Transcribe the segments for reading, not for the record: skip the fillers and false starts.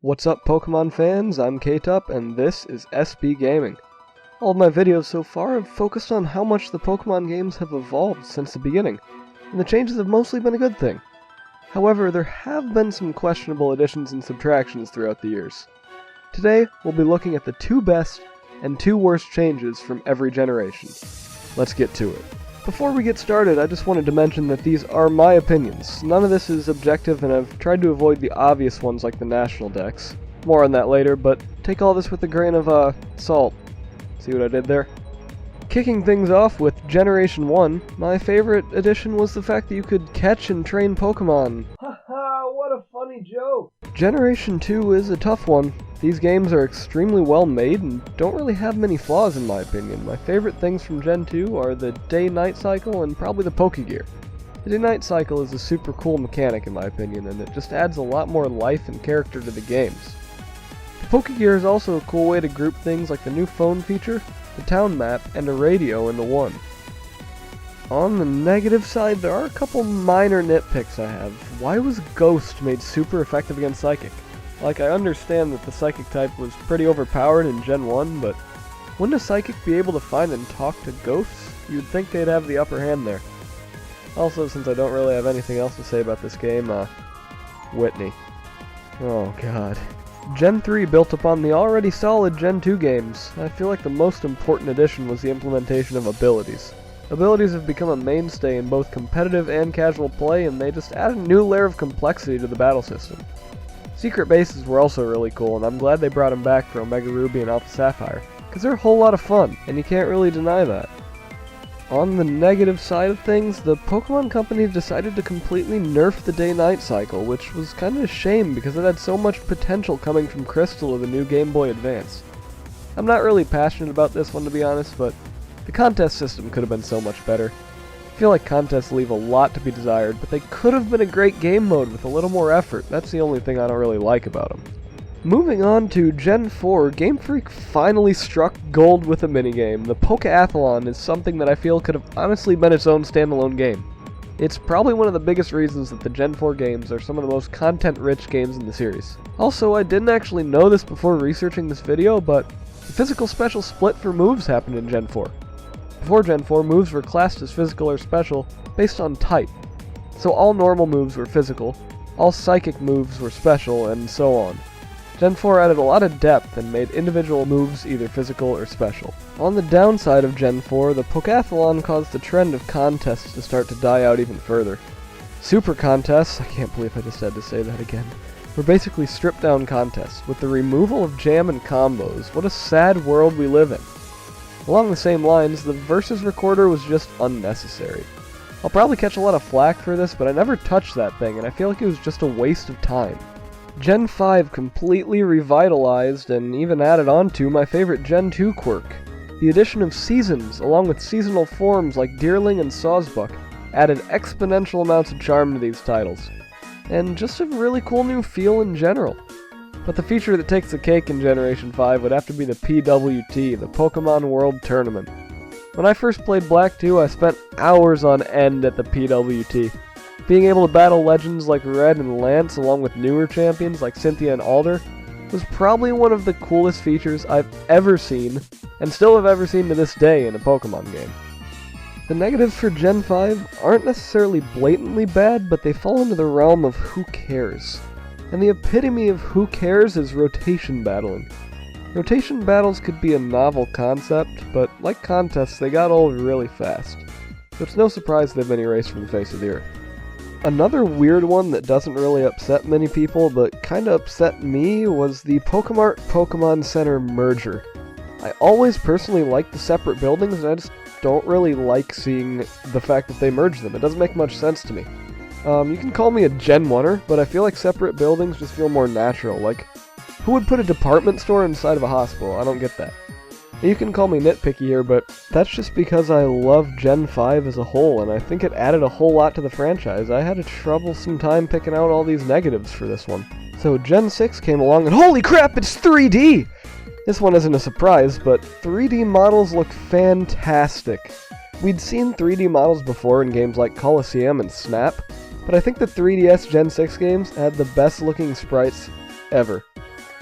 What's up, Pokemon fans? I'm K-Tup, and this is SB Gaming. All of my videos so far have focused on how much the Pokemon games have evolved since the beginning, and the changes have mostly been a good thing. However, there have been some questionable additions and subtractions throughout the years. Today, we'll be looking at the 2 best and 2 worst changes from every generation. Let's get to it. Before we get started, I just wanted to mention that these are my opinions. None of this is objective, and I've tried to avoid the obvious ones like the National Dex. More on that later, but take all this with a grain of, salt. See what I did there? Kicking things off with Generation 1, my favorite addition was the fact that you could catch and train Pokemon. Haha, what a funny joke! Generation 2 is a tough one. These games are extremely well made and don't really have many flaws in my opinion. My favorite things from Gen 2 are the day-night cycle and probably the Pokegear. The day-night cycle is a super cool mechanic in my opinion, and it just adds a lot more life and character to the games. The Pokegear is also a cool way to group things like the new phone feature, the town map, and a radio into one. On the negative side, there are a couple minor nitpicks I have. Why was Ghost made super effective against Psychic? Like, I understand that the Psychic type was pretty overpowered in Gen 1, but wouldn't a Psychic be able to find and talk to ghosts? You'd think they'd have the upper hand there. Also, since I don't really have anything else to say about this game, Whitney. Oh god. Gen 3 built upon the already solid Gen 2 games. I feel like the most important addition was the implementation of abilities. Abilities have become a mainstay in both competitive and casual play, and they just add a new layer of complexity to the battle system. Secret bases were also really cool, and I'm glad they brought them back for Omega Ruby and Alpha Sapphire, because they're a whole lot of fun, and you can't really deny that. On the negative side of things, the Pokemon Company decided to completely nerf the day-night cycle, which was kind of a shame because it had so much potential coming from Crystal of the new Game Boy Advance. I'm not really passionate about this one to be honest, but the contest system could have been so much better. I feel like contests leave a lot to be desired, but they could have been a great game mode with a little more effort. That's the only thing I don't really like about them. Moving on to Gen 4, Game Freak finally struck gold with a minigame. The Pokeathlon is something that I feel could have honestly been its own standalone game. It's probably one of the biggest reasons that the Gen 4 games are some of the most content-rich games in the series. Also, I didn't actually know this before researching this video, but the physical special split for moves happened in Gen 4. Before Gen 4, moves were classed as physical or special based on type. So all normal moves were physical, all psychic moves were special, and so on. Gen 4 added a lot of depth and made individual moves either physical or special. On the downside of Gen 4, the Pokeathlon caused the trend of contests to start to die out even further. Super contests, I can't believe I just had to say that again, were basically stripped down contests, with the removal of jam and combos. What a sad world we live in. Along the same lines, the Versus Recorder was just unnecessary. I'll probably catch a lot of flack for this, but I never touched that thing, and I feel like it was just a waste of time. Gen 5 completely revitalized and even added on to my favorite Gen 2 quirk. The addition of seasons, along with seasonal forms like Deerling and Sawsbuck, added exponential amounts of charm to these titles, and just a really cool new feel in general. But the feature that takes the cake in Generation 5 would have to be the PWT, the Pokemon World Tournament. When I first played Black 2, I spent hours on end at the PWT. Being able to battle legends like Red and Lance along with newer champions like Cynthia and Alder was probably one of the coolest features I've ever seen, and still have ever seen to this day in a Pokemon game. The negatives for Gen 5 aren't necessarily blatantly bad, but they fall into the realm of who cares. And the epitome of who cares is rotation battling. Rotation battles could be a novel concept, but like contests, they got old really fast. So it's no surprise they've been erased from the face of the earth. Another weird one that doesn't really upset many people, but kinda upset me, was the Pokemart Pokemon Center merger. I always personally like the separate buildings, and I just don't really like seeing the fact that they merged them. It doesn't make much sense to me. You can call me a Gen 1er, but I feel like separate buildings just feel more natural. Like, who would put a department store inside of a hospital? I don't get that. You can call me nitpicky here, but that's just because I love Gen 5 as a whole, and I think it added a whole lot to the franchise. I had a troublesome time picking out all these negatives for this one. So Gen 6 came along, and holy crap, it's 3D! This one isn't a surprise, but 3D models look fantastic. We'd seen 3D models before in games like Colosseum and Snap, but I think the 3DS Gen 6 games had the best looking sprites ever.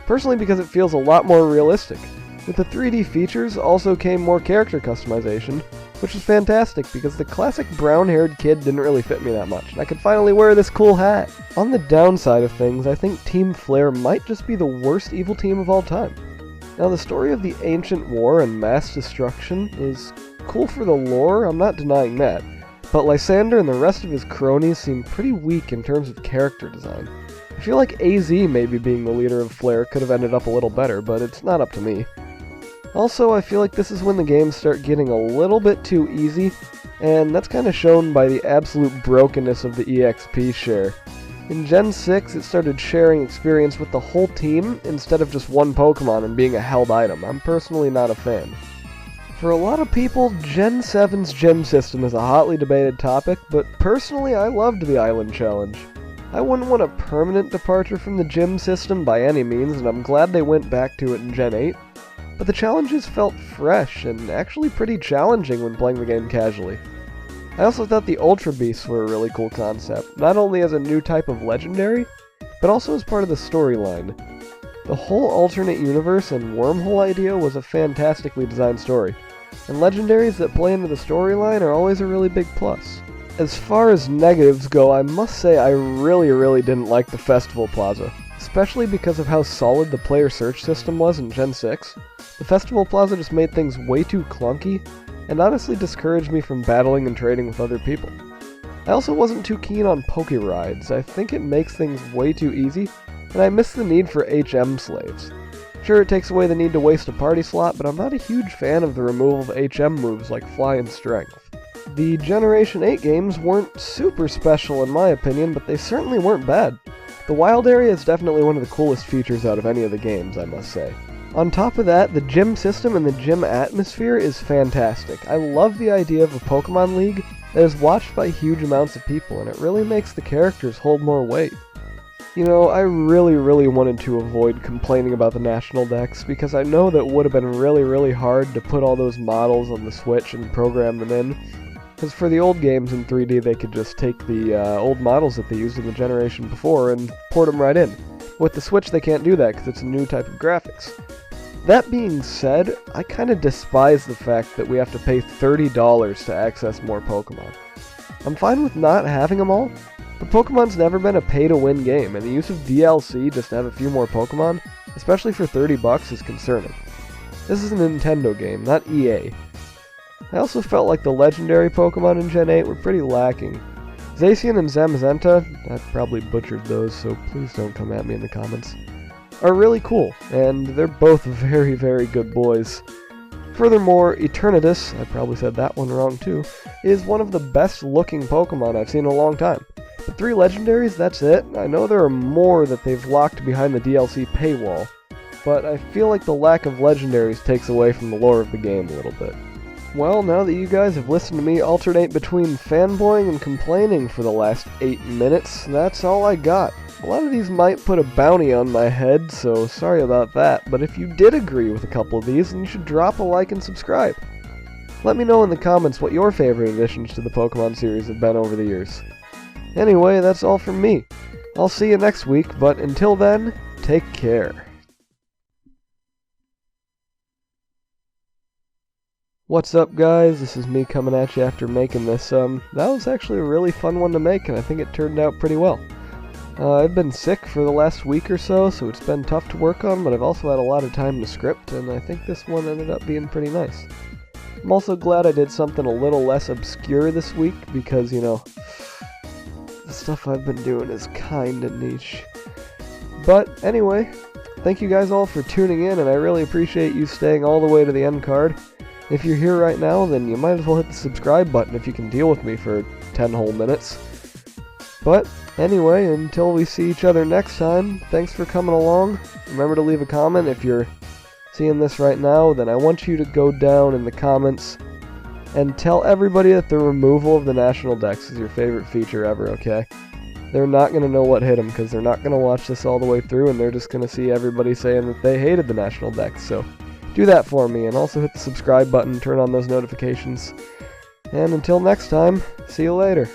Personally, because it feels a lot more realistic. With the 3D features also came more character customization, which was fantastic because the classic brown-haired kid didn't really fit me that much, and I could finally wear this cool hat. On the downside of things, I think Team Flare might just be the worst evil team of all time. Now, the story of the Ancient War and mass destruction is cool for the lore, I'm not denying that, but Lysander and the rest of his cronies seem pretty weak in terms of character design. I feel like AZ maybe being the leader of Flare could have ended up a little better, but it's not up to me. Also, I feel like this is when the games start getting a little bit too easy, and that's kind of shown by the absolute brokenness of the EXP share. In Gen 6, it started sharing experience with the whole team instead of just one Pokemon and being a held item. I'm personally not a fan. For a lot of people, Gen 7's gym system is a hotly debated topic, but personally I loved the Island Challenge. I wouldn't want a permanent departure from the gym system by any means, and I'm glad they went back to it in Gen 8. But the challenges felt fresh and actually pretty challenging when playing the game casually. I also thought the Ultra Beasts were a really cool concept, not only as a new type of legendary, but also as part of the storyline. The whole alternate universe and wormhole idea was a fantastically designed story, and legendaries that play into the storyline are always a really big plus. As far as negatives go, I must say I really didn't like the Festival Plaza, especially because of how solid the player search system was in Gen 6. The Festival Plaza just made things way too clunky, and honestly discouraged me from battling and trading with other people. I also wasn't too keen on Poke Rides. I think it makes things way too easy, and I miss the need for HM slaves. Sure, it takes away the need to waste a party slot, but I'm not a huge fan of the removal of HM moves like Fly and Strength. The Generation 8 games weren't super special in my opinion, but they certainly weren't bad. The Wild Area is definitely one of the coolest features out of any of the games, I must say. On top of that, the gym system and the gym atmosphere is fantastic. I love the idea of a Pokemon League that is watched by huge amounts of people, and it really makes the characters hold more weight. You know, I really wanted to avoid complaining about the National Dex, because I know that would have been really hard to put all those models on the Switch and program them in. Because for the old games in 3D, they could just take the old models that they used in the generation before and port them right in. With the Switch, they can't do that because it's a new type of graphics. That being said, I kind of despise the fact that we have to pay $30 to access more Pokemon. I'm fine with not having them all, but Pokemon's never been a pay-to-win game, and the use of DLC just to have a few more Pokemon, especially for $30, is concerning. This is a Nintendo game, not EA. I also felt like the legendary Pokemon in Gen 8 were pretty lacking. Zacian and Zamazenta, I probably butchered those, so please don't come at me in the comments, are really cool, and they're both very good boys. Furthermore, Eternatus, I probably said that one wrong too, is one of the best looking Pokemon I've seen in a long time. The 3 legendaries, that's it. I know there are more that they've locked behind the DLC paywall, but I feel like the lack of legendaries takes away from the lore of the game a little bit. Well, now that you guys have listened to me alternate between fanboying and complaining for the last 8 minutes, that's all I got. A lot of these might put a bounty on my head, so sorry about that, but if you did agree with a couple of these, then you should drop a like and subscribe. Let me know in the comments what your favorite additions to the Pokemon series have been over the years. Anyway, that's all from me. I'll see you next week, but until then, take care. What's up, guys? This is me coming at you after making this. That was actually a really fun one to make, and I think it turned out pretty well. I've been sick for the last week or so it's been tough to work on, but I've also had a lot of time to script, and I think this one ended up being pretty nice. I'm also glad I did something a little less obscure this week, because, you know, the stuff I've been doing is kinda niche. But anyway, thank you guys all for tuning in, and I really appreciate you staying all the way to the end card. If you're here right now, then you might as well hit the subscribe button if you can deal with me for 10 whole minutes. But anyway, until we see each other next time, thanks for coming along. Remember to leave a comment. If you're seeing this right now, then I want you to go down in the comments and tell everybody that the removal of the National Dex is your favorite feature ever, okay? They're not going to know what hit them because they're not going to watch this all the way through, and they're just going to see everybody saying that they hated the National Dex. So do that for me, and also hit the subscribe button, turn on those notifications. And until next time, see you later.